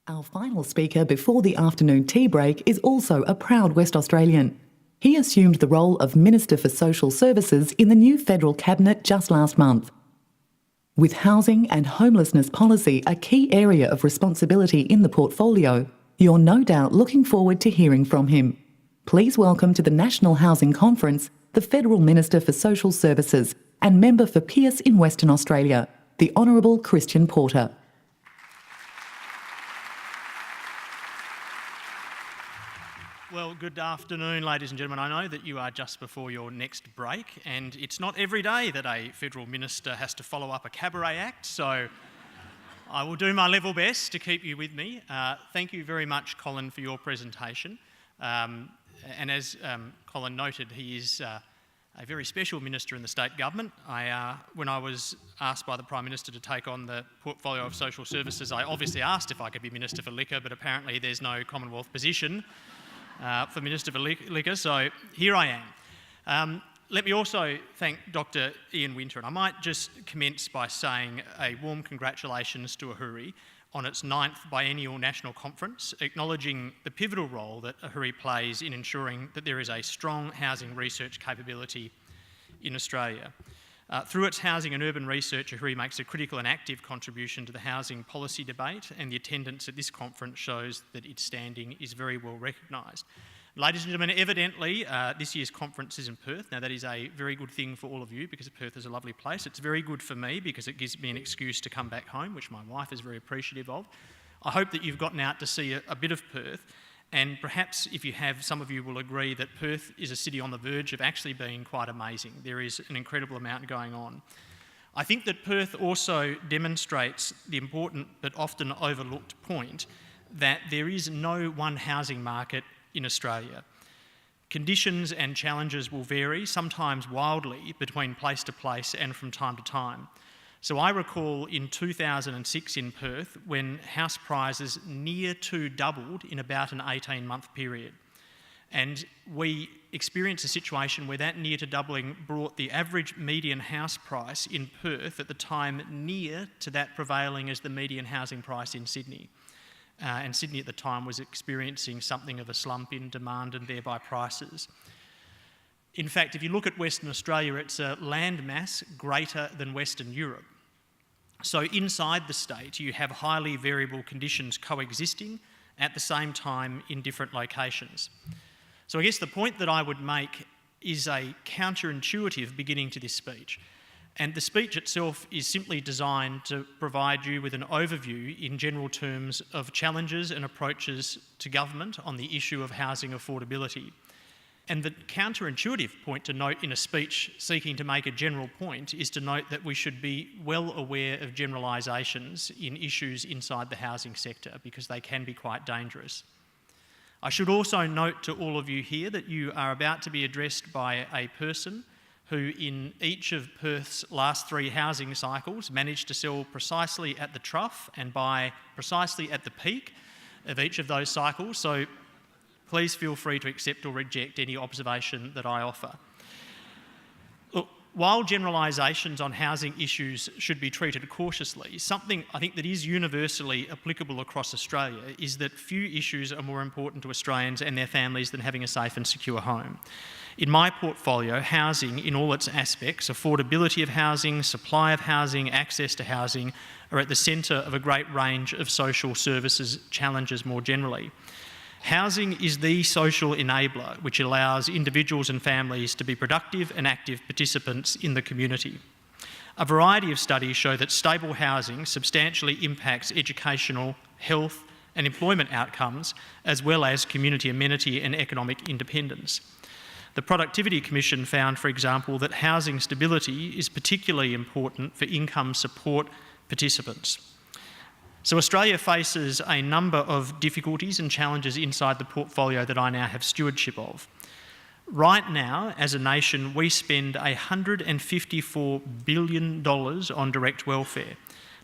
Our final speaker before the afternoon tea break is also a proud West Australian. He assumed the role of Minister for Social Services in the new federal cabinet just last month. With housing and homelessness policy a key area of responsibility in the portfolio, you're no doubt looking forward to hearing from him. Please welcome to the National Housing Conference the Federal Minister for Social Services and member for Pearce in Western Australia, the Hon Christian Porter. Well, good afternoon, ladies and gentlemen. I know that you are just before your next break, and it's not every day that a federal minister has to follow up a cabaret act, so I will do my level best to keep you with me. Thank you very much, Colin, for your presentation. And as Colin noted, he is a very special minister in the state government. When I was asked by the Prime Minister to take on the portfolio of social services, I obviously asked if I could be Minister for Liquor, but apparently there's no Commonwealth position for Minister for Liquor, so here I am. Let me also thank Dr Ian Winter, and I might just commence by saying a warm congratulations to Ahuri on its 9th biennial national conference, acknowledging the pivotal role that Ahuri plays in ensuring that there is a strong housing research capability in Australia. Through its housing and urban research, Ahuri makes a critical and active contribution to the housing policy debate, and the attendance at this conference shows that its standing is very well recognised. Ladies and gentlemen, evidently this year's conference is in Perth. Now that is a very good thing for all of you because Perth is a lovely place. It's very good for me because it gives me an excuse to come back home, which my wife is very appreciative of. I hope that you've gotten out to see a bit of Perth, and perhaps if you have, some of you will agree that Perth is a city on the verge of actually being quite amazing. There is an incredible amount going on. I think that Perth also demonstrates the important but often overlooked point that there is no one housing market in Australia. Conditions and challenges will vary, sometimes wildly, between place to place and from time to time. So I recall in 2006 in Perth when house prices near to doubled in about an 18-month period. And we experienced a situation where that near to doubling brought the average median house price in Perth at the time near to that prevailing as the median housing price in Sydney. And Sydney at the time was experiencing something of a slump in demand and thereby prices. In fact, if you look at Western Australia, it's a landmass greater than Western Europe. So inside the state, you have highly variable conditions coexisting at the same time in different locations. So I guess the point that I would make is a counterintuitive beginning to this speech. And the speech itself is simply designed to provide you with an overview in general terms of challenges and approaches to government on the issue of housing affordability. And the counterintuitive point to note in a speech seeking to make a general point is to note that we should be well aware of generalisations in issues inside the housing sector because they can be quite dangerous. I should also note to all of you here that you are about to be addressed by a person who in each of Perth's last 3 housing cycles managed to sell precisely at the trough and buy precisely at the peak of each of those cycles. So please feel free to accept or reject any observation that I offer. Look, while generalisations on housing issues should be treated cautiously, something I think that is universally applicable across Australia is that few issues are more important to Australians and their families than having a safe and secure home. In my portfolio, housing in all its aspects, affordability of housing, supply of housing, access to housing, are at the centre of a great range of social services challenges more generally. Housing is the social enabler which allows individuals and families to be productive and active participants in the community. A variety of studies show that stable housing substantially impacts educational, health and employment outcomes, as well as community amenity and economic independence. The Productivity Commission found, for example, that housing stability is particularly important for income support participants. So Australia faces a number of difficulties and challenges inside the portfolio that I now have stewardship of. Right now, as a nation, we spend $154 billion on direct welfare.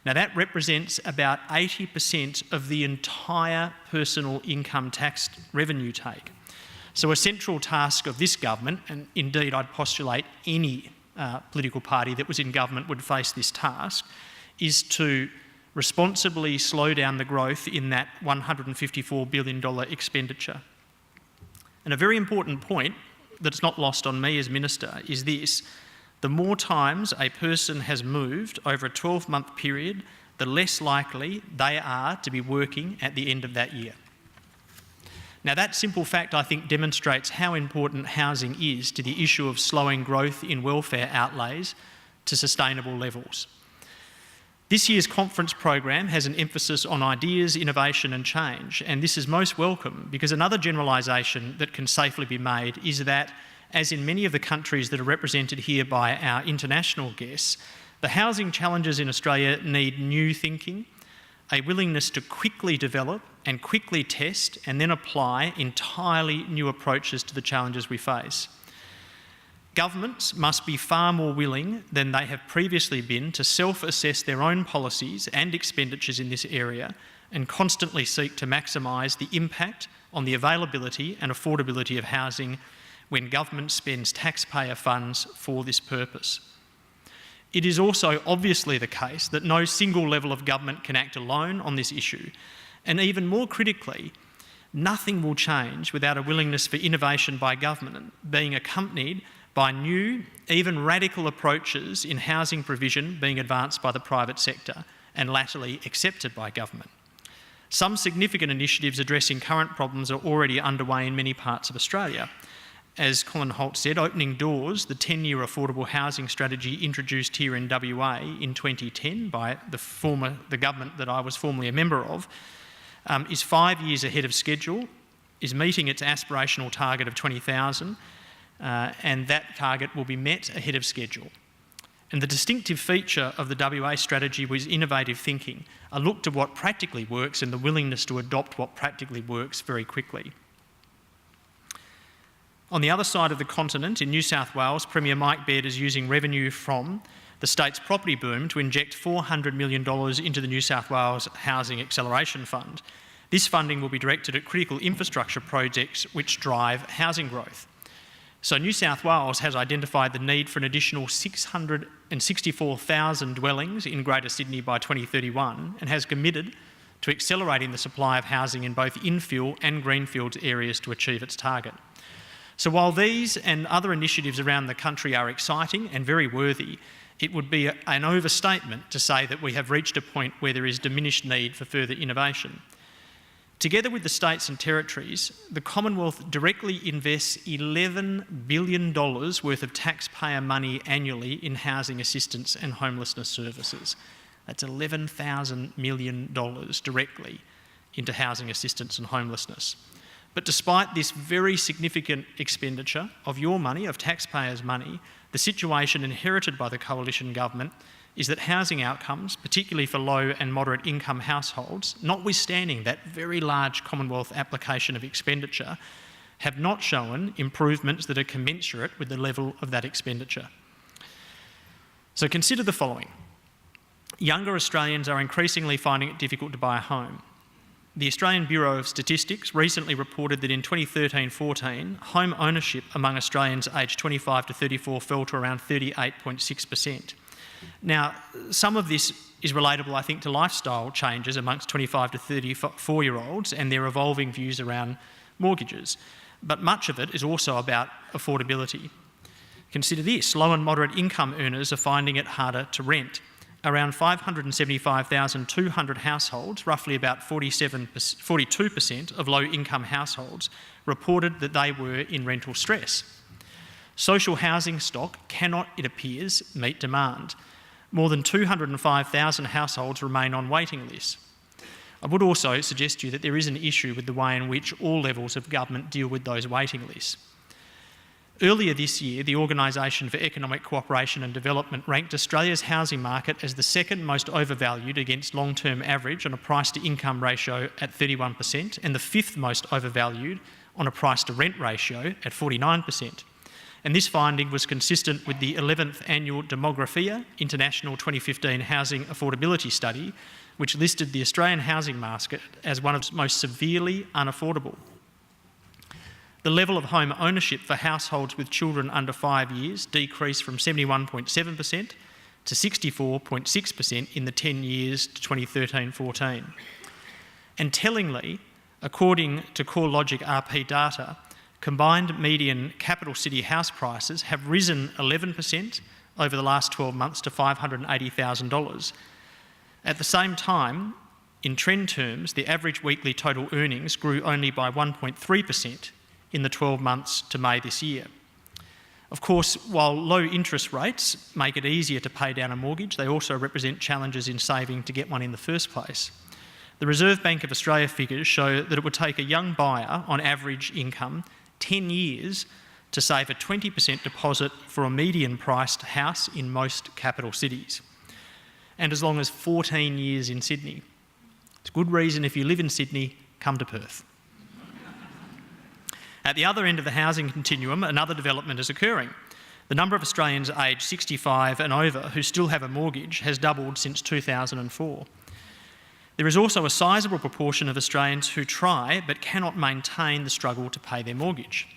Now that represents about 80% of the entire personal income tax revenue take. So a central task of this government, and indeed I'd postulate any political party that was in government would face this task, is to responsibly slow down the growth in that $154 billion expenditure. And a very important point that's not lost on me as Minister is this: the more times a person has moved over a 12-month period, the less likely they are to be working at the end of that year. Now, that simple fact, I think, demonstrates how important housing is to the issue of slowing growth in welfare outlays to sustainable levels. This year's conference program has an emphasis on ideas, innovation and change, and this is most welcome because another generalisation that can safely be made is that, as in many of the countries that are represented here by our international guests, the housing challenges in Australia need new thinking, a willingness to quickly develop and quickly test and then apply entirely new approaches to the challenges we face. Governments must be far more willing than they have previously been to self-assess their own policies and expenditures in this area and constantly seek to maximise the impact on the availability and affordability of housing when government spends taxpayer funds for this purpose. It is also obviously the case that no single level of government can act alone on this issue, and even more critically, nothing will change without a willingness for innovation by government being accompanied by new, even radical approaches in housing provision being advanced by the private sector and latterly accepted by government. Some significant initiatives addressing current problems are already underway in many parts of Australia. As Colin Holt said, Opening Doors, the 10-year affordable housing strategy introduced here in WA in 2010 by the government that I was formerly a member of, is 5 years ahead of schedule, is meeting its aspirational target of 20,000, and that target will be met ahead of schedule. And the distinctive feature of the WA strategy was innovative thinking, a look to what practically works and the willingness to adopt what practically works very quickly. On the other side of the continent, in New South Wales, Premier Mike Baird is using revenue from the state's property boom to inject $400 million into the New South Wales Housing Acceleration Fund. This funding will be directed at critical infrastructure projects which drive housing growth. So New South Wales has identified the need for an additional 664,000 dwellings in Greater Sydney by 2031 and has committed to accelerating the supply of housing in both infill and greenfields areas to achieve its target. So while these and other initiatives around the country are exciting and very worthy, it would be an overstatement to say that we have reached a point where there is diminished need for further innovation. Together with the states and territories, the Commonwealth directly invests $11 billion worth of taxpayer money annually in housing assistance and homelessness services. That's $11,000 million directly into housing assistance and homelessness. But despite this very significant expenditure of your money, of taxpayers' money, the situation inherited by the coalition government is that housing outcomes, particularly for low and moderate income households, notwithstanding that very large Commonwealth application of expenditure, have not shown improvements that are commensurate with the level of that expenditure. So consider the following. Younger Australians are increasingly finding it difficult to buy a home. The Australian Bureau of Statistics recently reported that in 2013-14, home ownership among Australians aged 25 to 34 fell to around 38.6%. Now, some of this is relatable, I think, to lifestyle changes amongst 25 to 34-year-olds and their evolving views around mortgages, but much of it is also about affordability. Consider this, low and moderate income earners are finding it harder to rent. Around 575,200 households, roughly about 42% of low-income households, reported that they were in rental stress. Social housing stock cannot, it appears, meet demand. More than 205,000 households remain on waiting lists. I would also suggest to you that there is an issue with the way in which all levels of government deal with those waiting lists. Earlier this year, the Organisation for Economic Cooperation and Development ranked Australia's housing market as the second most overvalued against long-term average on a price-to-income ratio at 31% and the fifth most overvalued on a price-to-rent ratio at 49%. And this finding was consistent with the 11th Annual Demographia International 2015 Housing Affordability Study, which listed the Australian housing market as one of the most severely unaffordable. The level of home ownership for households with children under 5 years decreased from 71.7% to 64.6% in the 10 years to 2013-14. And tellingly, according to CoreLogic RP data, combined median capital city house prices have risen 11% over the last 12 months to $580,000. At the same time, in trend terms, the average weekly total earnings grew only by 1.3% in the 12 months to May this year. Of course, while low interest rates make it easier to pay down a mortgage, they also represent challenges in saving to get one in the first place. The Reserve Bank of Australia figures show that it would take a young buyer, on average income, 10 years to save a 20% deposit for a median-priced house in most capital cities, and as long as 14 years in Sydney. It's a good reason, if you live in Sydney, come to Perth. At the other end of the housing continuum, another development is occurring. The number of Australians aged 65 and over who still have a mortgage has doubled since 2004. There is also a sizable proportion of Australians who try but cannot maintain the struggle to pay their mortgage.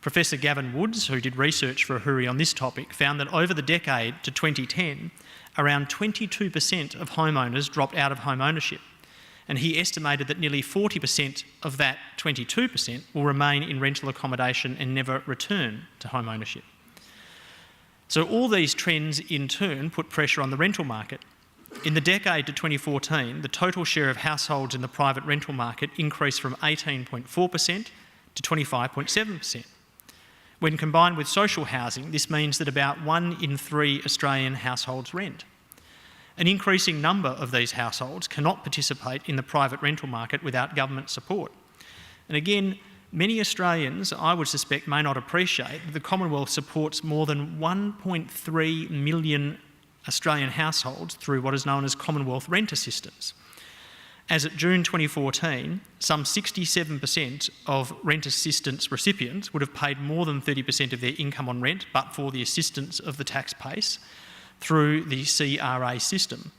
Professor Gavin Woods, who did research for Ahuri on this topic, found that over the decade to 2010, around 22% of homeowners dropped out of home ownership, and he estimated that nearly 40% of that 22% will remain in rental accommodation and never return to home ownership. So all these trends in turn put pressure on the rental market. In the decade to 2014, the total share of households in the private rental market increased from 18.4% to 25.7%. When combined with social housing, this means that about 1 in 3 Australian households rent. An increasing number of these households cannot participate in the private rental market without government support. And again, many Australians, I would suspect, may not appreciate that the Commonwealth supports more than 1.3 million Australian households through what is known as Commonwealth rent assistance. As at June 2014, some 67% of rent assistance recipients would have paid more than 30% of their income on rent but for the assistance of the tax base through the CRA system.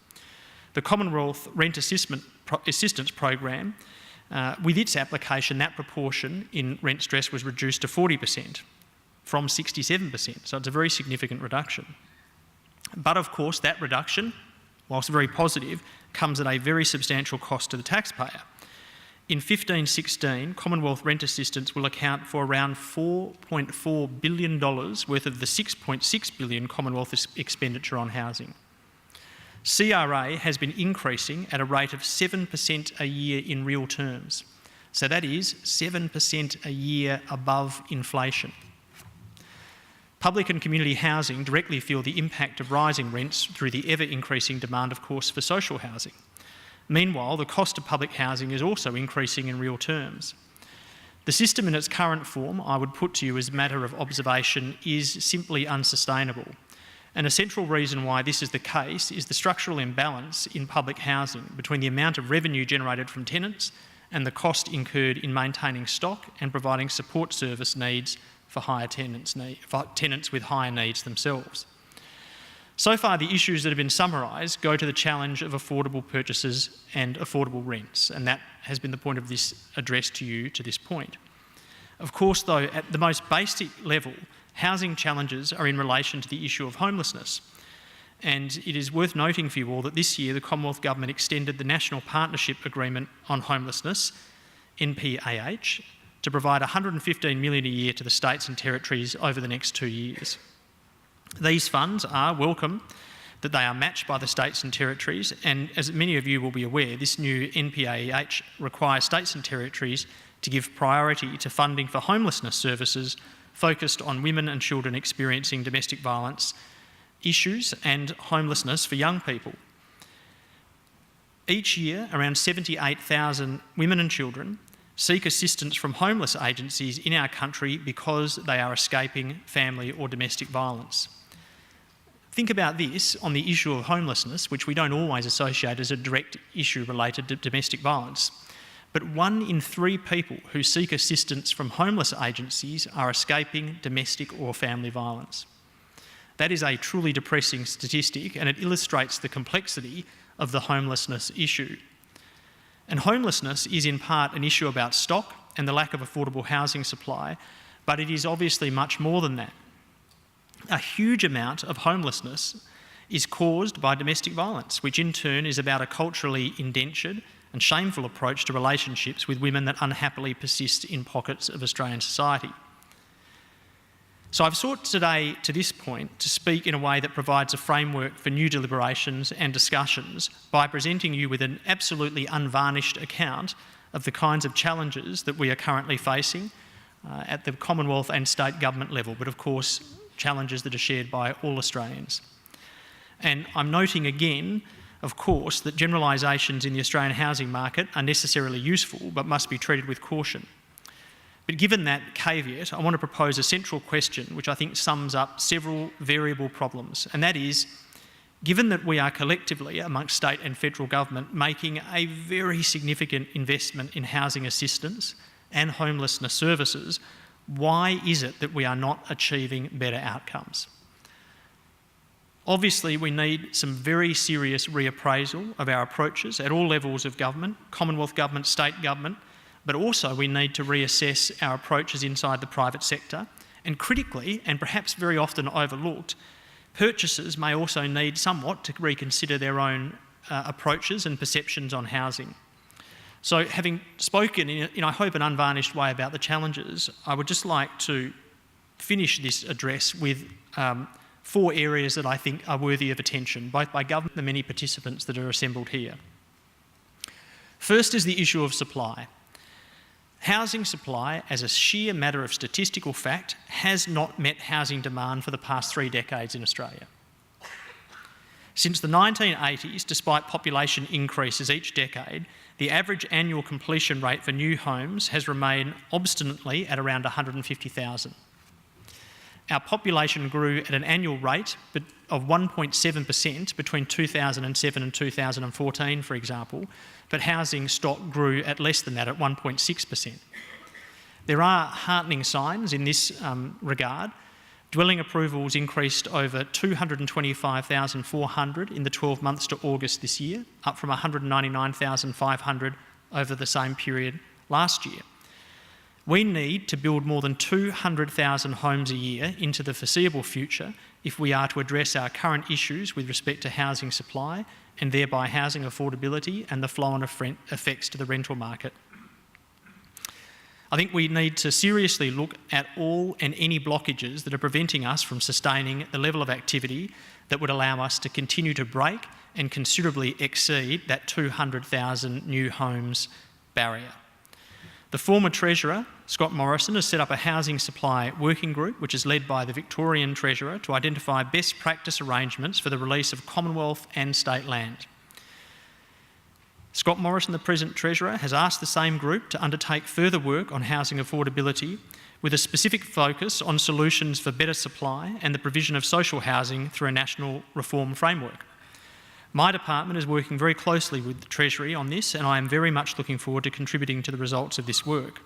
The Commonwealth Rent Assistance Program, with its application, that proportion in rent stress was reduced to 40% from 67%, so it's a very significant reduction. But of course, that reduction, whilst very positive, comes at a very substantial cost to the taxpayer. In 15-16, Commonwealth rent assistance will account for around $4.4 billion worth of the $6.6 billion Commonwealth expenditure on housing. CRA has been increasing at a rate of 7% a year in real terms. So that is 7% a year above inflation. Public and community housing directly feel the impact of rising rents through the ever-increasing demand, of course, for social housing. Meanwhile, the cost of public housing is also increasing in real terms. The system in its current form, I would put to you as a matter of observation, is simply unsustainable. And a central reason why this is the case is the structural imbalance in public housing between the amount of revenue generated from tenants and the cost incurred in maintaining stock and providing support service needs for tenants with higher needs themselves. So far, the issues that have been summarised go to the challenge of affordable purchases and affordable rents, and that has been the point of this address to you to this point. Of course, though, at the most basic level, housing challenges are in relation to the issue of homelessness. And it is worth noting for you all that this year the Commonwealth Government extended the National Partnership Agreement on Homelessness, NPAH, to provide $115 million a year to the states and territories over the next 2 years. These funds are welcome, that they are matched by the states and territories, and as many of you will be aware, this new NPAH requires states and territories to give priority to funding for homelessness services focused on women and children experiencing domestic violence issues and homelessness for young people. Each year, around 78,000 women and children seek assistance from homeless agencies in our country because they are escaping family or domestic violence. Think about this on the issue of homelessness, which we don't always associate as a direct issue related to domestic violence. But 1 in 3 people who seek assistance from homeless agencies are escaping domestic or family violence. That is a truly depressing statistic, and it illustrates the complexity of the homelessness issue. And homelessness is in part an issue about stock and the lack of affordable housing supply, but it is obviously much more than that. A huge amount of homelessness is caused by domestic violence, which in turn is about a culturally indentured and shameful approach to relationships with women that unhappily persist in pockets of Australian society. So I've sought today, to this point, to speak in a way that provides a framework for new deliberations and discussions by presenting you with an absolutely unvarnished account of the kinds of challenges that we are currently facing at the Commonwealth and state government level, but of course challenges that are shared by all Australians. And I'm noting again, of course, that generalisations in the Australian housing market are necessarily useful but must be treated with caution. But given that caveat, I want to propose a central question which I think sums up several variable problems, and that is, given that we are collectively, amongst state and federal government, making a very significant investment in housing assistance and homelessness services, why is it that we are not achieving better outcomes? Obviously, we need some very serious reappraisal of our approaches at all levels of government, Commonwealth government, state government, but also we need to reassess our approaches inside the private sector. And critically, and perhaps very often overlooked, purchasers may also need somewhat to reconsider their own approaches and perceptions on housing. So having spoken in I hope, an unvarnished way about the challenges, I would just like to finish this address with 4 areas that I think are worthy of attention, both by government and the many participants that are assembled here. First is the issue of supply. Housing supply, as a sheer matter of statistical fact, has not met housing demand for the past 3 decades in Australia. Since the 1980s, despite population increases each decade, the average annual completion rate for new homes has remained obstinately at around 150,000. Our population grew at an annual rate of 1.7% between 2007 and 2014, for example, but housing stock grew at less than that, at 1.6%. There are heartening signs in this regard. Dwelling approvals increased over 225,400 in the 12 months to August this year, up from 199,500 over the same period last year. We need to build more than 200,000 homes a year into the foreseeable future if we are to address our current issues with respect to housing supply and thereby housing affordability and the flow-on effects to the rental market. I think we need to seriously look at all and any blockages that are preventing us from sustaining the level of activity that would allow us to continue to break and considerably exceed that 200,000 new homes barrier. The former Treasurer, Scott Morrison, has set up a housing supply working group which is led by the Victorian Treasurer to identify best practice arrangements for the release of Commonwealth and state land. Scott Morrison, the present Treasurer, has asked the same group to undertake further work on housing affordability with a specific focus on solutions for better supply and the provision of social housing through a national reform framework. My department is working very closely with the Treasury on this, and I am very much looking forward to contributing to the results of this work.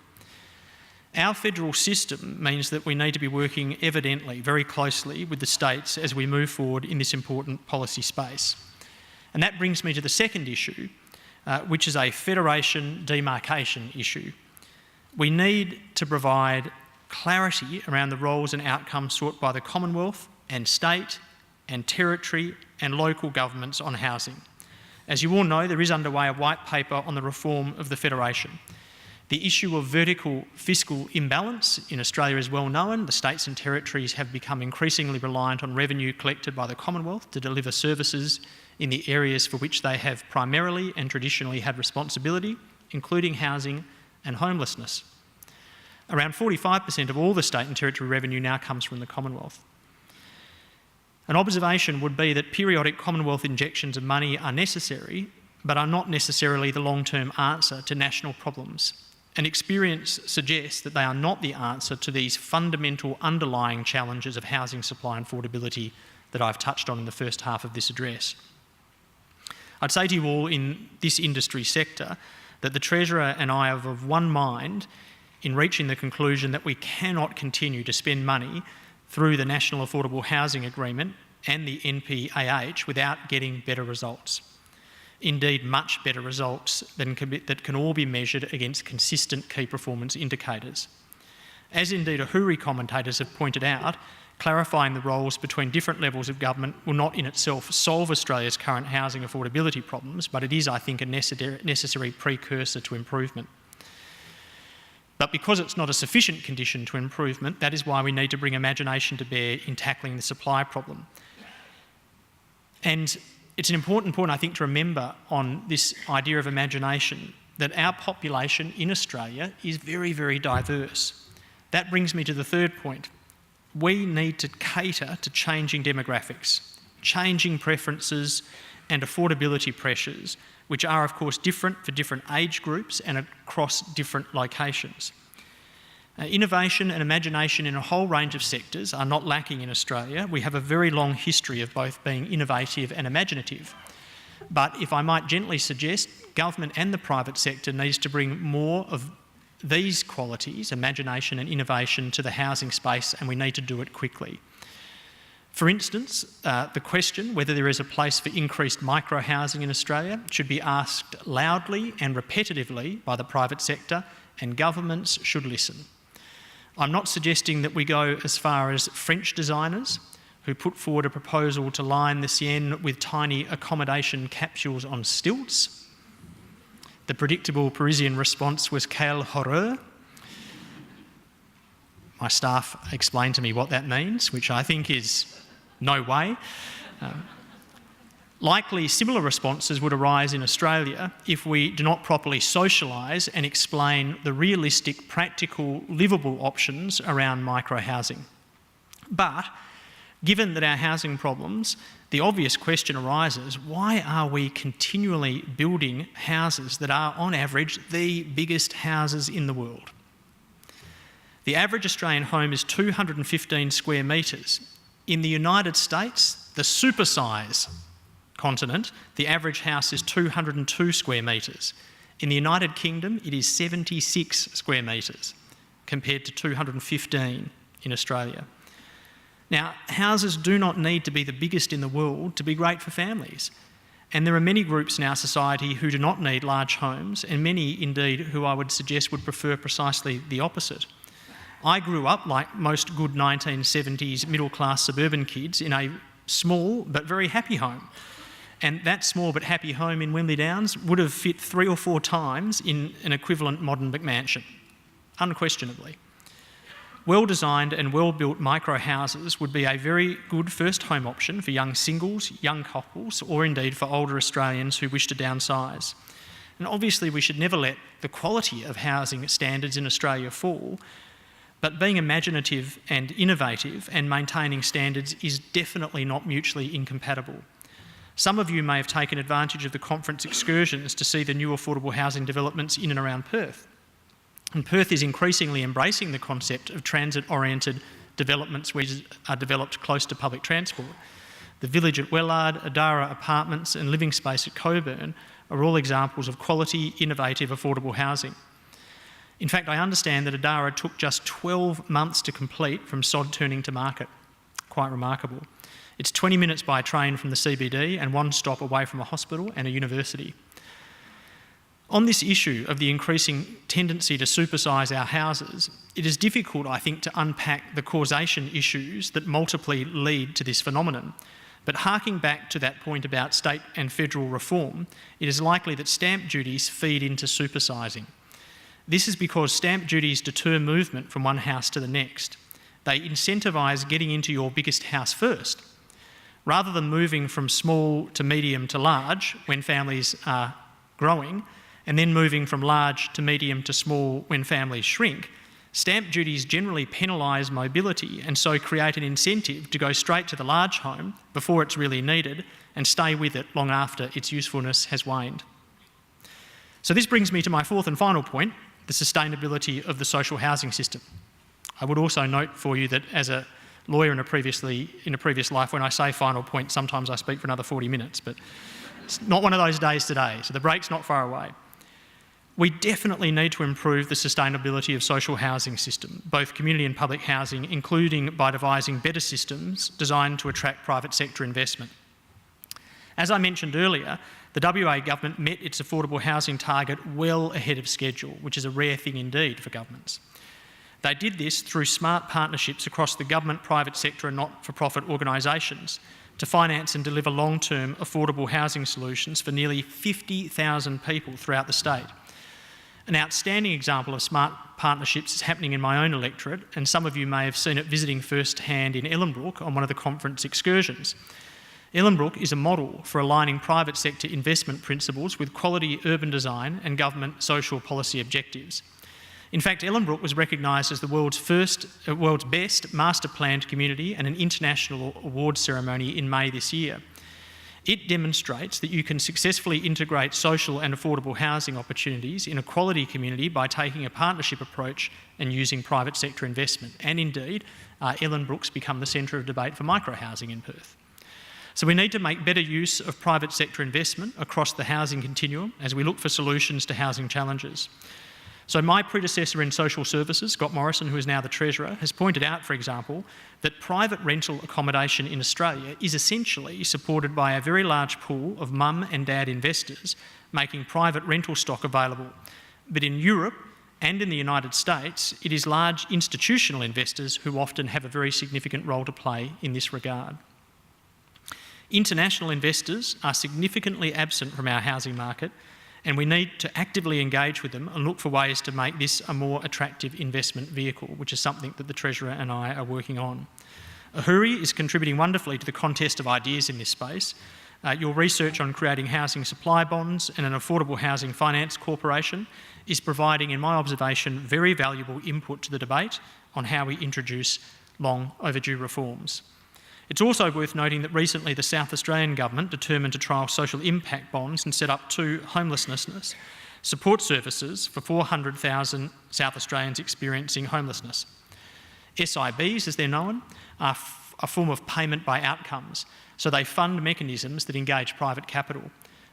Our federal system means that we need to be working evidently very closely with the states as we move forward in this important policy space. And that brings me to the second issue, which is a federation demarcation issue. We need to provide clarity around the roles and outcomes sought by the Commonwealth and state and territory and local governments on housing. As you all know, there is underway a white paper on the reform of the Federation. The issue of vertical fiscal imbalance in Australia is well known. The states and territories have become increasingly reliant on revenue collected by the Commonwealth to deliver services in the areas for which they have primarily and traditionally had responsibility, including housing and homelessness. Around 45% of all the state and territory revenue now comes from the Commonwealth. An observation would be that periodic Commonwealth injections of money are necessary, but are not necessarily the long-term answer to national problems. And experience suggests that they are not the answer to these fundamental underlying challenges of housing supply and affordability that I've touched on in the first half of this address. I'd say to you all in this industry sector that the Treasurer and I are of one mind in reaching the conclusion that we cannot continue to spend money through the National Affordable Housing Agreement and the NPAH without getting better results. Indeed, much better results that can all be measured against consistent key performance indicators. As indeed Ahuri commentators have pointed out, Clarifying the roles between different levels of government will not in itself solve Australia's current housing affordability problems, but it is, I think, a necessary precursor to improvement. But because it's not a sufficient condition to improvement, that is why we need to bring imagination to bear in tackling the supply problem. And it's an important point, I think, to remember on this idea of imagination, that our population in Australia is very, very diverse. That brings me to the third point. We need to cater to changing demographics, changing preferences and affordability pressures, which are, of course, different for different age groups and across different locations. Innovation and imagination in a whole range of sectors are not lacking in Australia. We have a very long history of both being innovative and imaginative. But if I might gently suggest, government and the private sector needs to bring more of these qualities, imagination and innovation, to the housing space, and we need to do it quickly. For instance, the question whether there is a place for increased micro-housing in Australia should be asked loudly and repetitively by the private sector, and governments should listen. I'm not suggesting that we go as far as French designers who put forward a proposal to line the Seine with tiny accommodation capsules on stilts. The predictable Parisian response was "quelle horreur." My staff explained to me what that means, which I think is no way. Likely similar responses would arise in Australia if we do not properly socialise and explain the realistic, practical, livable options around micro-housing. But given that our housing problems, the obvious question arises, why are we continually building houses that are, on average, the biggest houses in the world? The average Australian home is 215 square metres. In the United States, the supersize continent, the average house is 202 square metres. In the United Kingdom, it is 76 square metres, compared to 215 in Australia. Now, houses do not need to be the biggest in the world to be great for families. And there are many groups in our society who do not need large homes, and many, indeed, who I would suggest would prefer precisely the opposite. I grew up, like most good 1970s middle-class suburban kids, in a small but very happy home. And that small but happy home in Wembley Downs would have fit 3 or 4 times in an equivalent modern McMansion, unquestionably. Well-designed and well-built micro-houses would be a very good first home option for young singles, young couples, or indeed for older Australians who wish to downsize. And obviously we should never let the quality of housing standards in Australia fall, but being imaginative and innovative and maintaining standards is definitely not mutually incompatible. Some of you may have taken advantage of the conference excursions to see the new affordable housing developments in and around Perth. And Perth is increasingly embracing the concept of transit-oriented developments which are developed close to public transport. The village at Wellard, Adara Apartments and Living Space at Coburn are all examples of quality, innovative, affordable housing. In fact, I understand that Adara took just 12 months to complete from sod turning to market. Quite remarkable. It's 20 minutes by train from the CBD and 1 stop away from a hospital and a university. On this issue of the increasing tendency to supersize our houses, it is difficult, I think, to unpack the causation issues that multiply lead to this phenomenon. But harking back to that point about state and federal reform, it is likely that stamp duties feed into supersizing. This is because stamp duties deter movement from one house to the next. They incentivise getting into your biggest house first. Rather than moving from small to medium to large when families are growing, and then moving from large to medium to small when families shrink, stamp duties generally penalise mobility and so create an incentive to go straight to the large home before it's really needed and stay with it long after its usefulness has waned. So this brings me to my fourth and final point, the sustainability of the social housing system. I would also note for you that as a lawyer in a previous life, when I say final point, sometimes I speak for another 40 minutes, but it's not one of those days today, so the break's not far away. We definitely need to improve the sustainability of social housing system, both community and public housing, including by devising better systems designed to attract private sector investment. As I mentioned earlier, the WA government met its affordable housing target well ahead of schedule, which is a rare thing indeed for governments. They did this through smart partnerships across the government, private sector and not-for-profit organisations to finance and deliver long-term affordable housing solutions for nearly 50,000 people throughout the state. An outstanding example of smart partnerships is happening in my own electorate, and some of you may have seen it visiting firsthand in Ellenbrook on one of the conference excursions. Ellenbrook is a model for aligning private sector investment principles with quality urban design and government social policy objectives. In fact, Ellenbrook was recognised as the world's best master planned community at an international awards ceremony in May this year. It demonstrates that you can successfully integrate social and affordable housing opportunities in a quality community by taking a partnership approach and using private sector investment. And indeed, Ellenbrook's become the centre of debate for microhousing in Perth. So we need to make better use of private sector investment across the housing continuum as we look for solutions to housing challenges. So my predecessor in social services, Scott Morrison, who is now the Treasurer, has pointed out, for example, that private rental accommodation in Australia is essentially supported by a very large pool of mum and dad investors making private rental stock available. But in Europe and in the United States, it is large institutional investors who often have a very significant role to play in this regard. International investors are significantly absent from our housing market, and we need to actively engage with them and look for ways to make this a more attractive investment vehicle, which is something that the Treasurer and I are working on. Ahuri is contributing wonderfully to the contest of ideas in this space. Your research on creating housing supply bonds and an affordable housing finance corporation is providing, in my observation, very valuable input to the debate on how we introduce long overdue reforms. It's also worth noting that recently the South Australian Government determined to trial social impact bonds and set up 2 homelessness support services for 400,000 South Australians experiencing homelessness. SIBs, as they're known, are a form of payment by outcomes, so they fund mechanisms that engage private capital.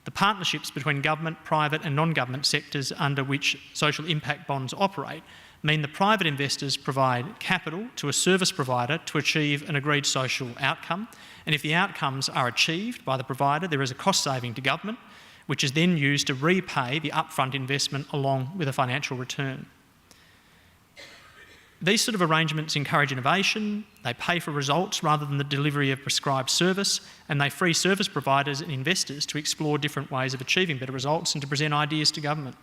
The partnerships between government, private and non-government sectors under which social impact bonds operate mean the private investors provide capital to a service provider to achieve an agreed social outcome, and if the outcomes are achieved by the provider, there is a cost saving to government, which is then used to repay the upfront investment along with a financial return. These sort of arrangements encourage innovation, they pay for results rather than the delivery of prescribed service, and they free service providers and investors to explore different ways of achieving better results and to present ideas to government.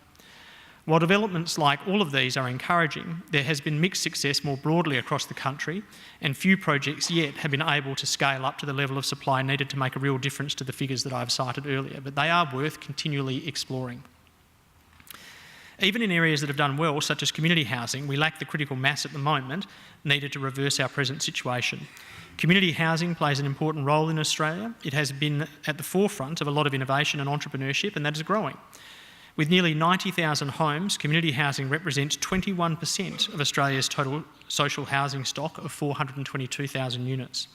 While developments like all of these are encouraging, there has been mixed success more broadly across the country, and few projects yet have been able to scale up to the level of supply needed to make a real difference to the figures that I've cited earlier, but they are worth continually exploring. Even in areas that have done well, such as community housing, we lack the critical mass at the moment needed to reverse our present situation. Community housing plays an important role in Australia. It has been at the forefront of a lot of innovation and entrepreneurship, and that is growing. With nearly 90,000 homes, community housing represents 21% of Australia's total social housing stock of 422,000 units.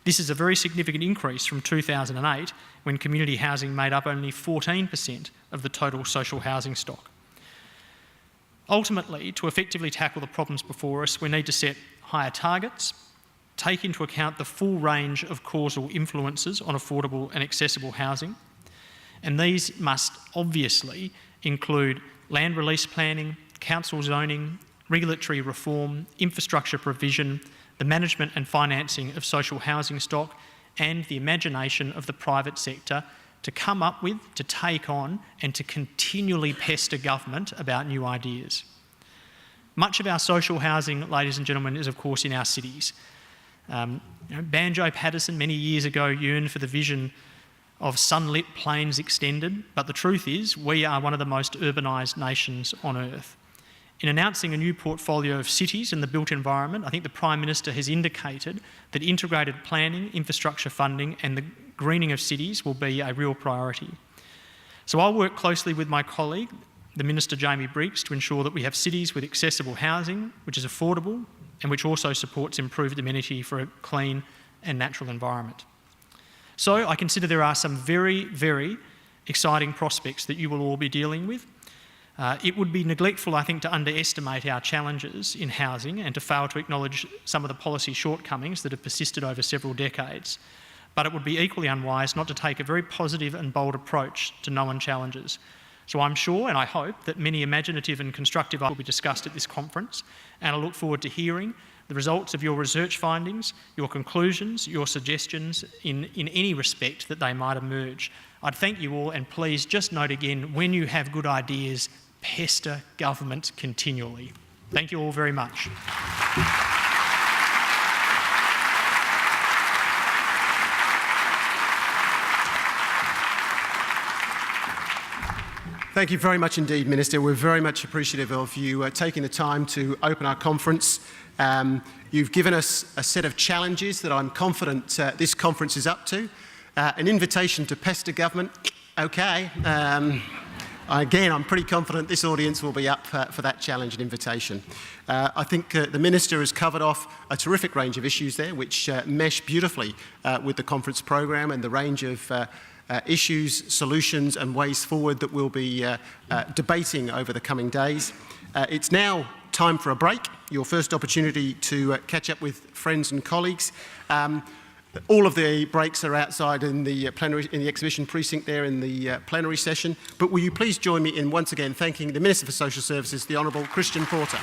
This is a very significant increase from 2008, when community housing made up only 14% of the total social housing stock. Ultimately, to effectively tackle the problems before us, we need to set higher targets, take into account the full range of causal influences on affordable and accessible housing, and these must obviously include land release planning, council zoning, regulatory reform, infrastructure provision, the management and financing of social housing stock, and the imagination of the private sector to come up with, to take on, and to continually pester government about new ideas. Much of our social housing, ladies and gentlemen, is of course in our cities. Banjo Patterson many years ago yearned for the vision of sunlit plains extended, but the truth is we are one of the most urbanised nations on earth. In announcing a new portfolio of cities in the built environment, I think the Prime Minister has indicated that integrated planning, infrastructure funding and the greening of cities will be a real priority. So I'll work closely with my colleague, the Minister Jamie Briggs, to ensure that we have cities with accessible housing, which is affordable and which also supports improved amenity for a clean and natural environment. So I consider there are some very, very exciting prospects that you will all be dealing with. It would be neglectful, I think, to underestimate our challenges in housing and to fail to acknowledge some of the policy shortcomings that have persisted over several decades. But it would be equally unwise not to take a very positive and bold approach to known challenges. So I'm sure and I hope that many imaginative and constructive ideas will be discussed at this conference, and I look forward to hearing the results of your research findings, your conclusions, your suggestions in any respect that they might emerge. I'd thank you all, and please just note again, when you have good ideas, pester government continually. Thank you all very much. Thank you very much indeed, Minister. We're very much appreciative of you taking the time to open our conference. You've given us a set of challenges that I'm confident this conference is up to. An invitation to pester government, okay. Again, I'm pretty confident this audience will be up for that challenge and invitation. I think the Minister has covered off a terrific range of issues there, which mesh beautifully with the conference program and the range of issues, solutions and ways forward that we'll be debating over the coming days. It's now time for a break, your first opportunity to catch up with friends and colleagues. All of the breaks are outside in the plenary, in the exhibition precinct there in the plenary session. But will you please join me in once again thanking the Minister for Social Services, the Hon Christian Porter.